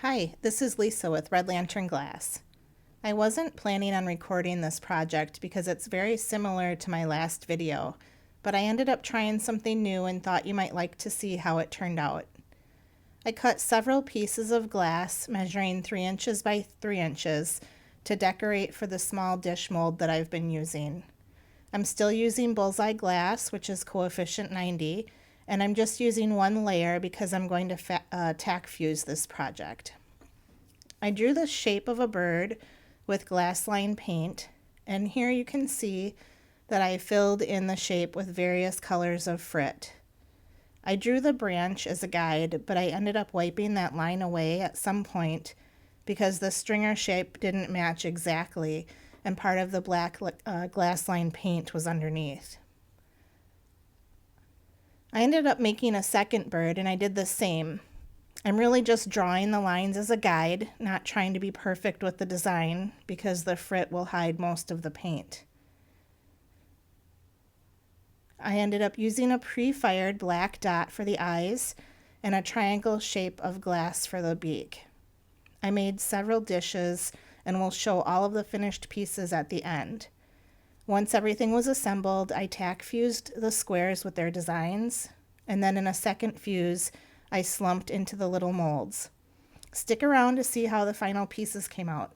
Hi, this is Lisa with Red Lantern Glass. I wasn't planning on recording this project because it's very similar to my last video, but I ended up trying something new and thought you might like to see how it turned out. I cut several pieces of glass measuring 3 inches by 3 inches to decorate for the small dish mold that I've been using. I'm still using bullseye glass, which is coefficient 90, and I'm just using one layer because I'm going to tack fuse this project. I drew the shape of a bird with glass line paint, and here you can see that I filled in the shape with various colors of frit. I drew the branch as a guide, but I ended up wiping that line away at some point because the stringer shape didn't match exactly and part of the black glass line paint was underneath. I ended up making a second bird and I did the same. I'm really just drawing the lines as a guide, not trying to be perfect with the design because the frit will hide most of the paint. I ended up using a pre-fired black dot for the eyes and a triangle shape of glass for the beak. I made several dishes and will show all of the finished pieces at the end. Once everything was assembled, I tack fused the squares with their designs, and then in a second fuse, I slumped into the little molds. Stick around to see how the final pieces came out.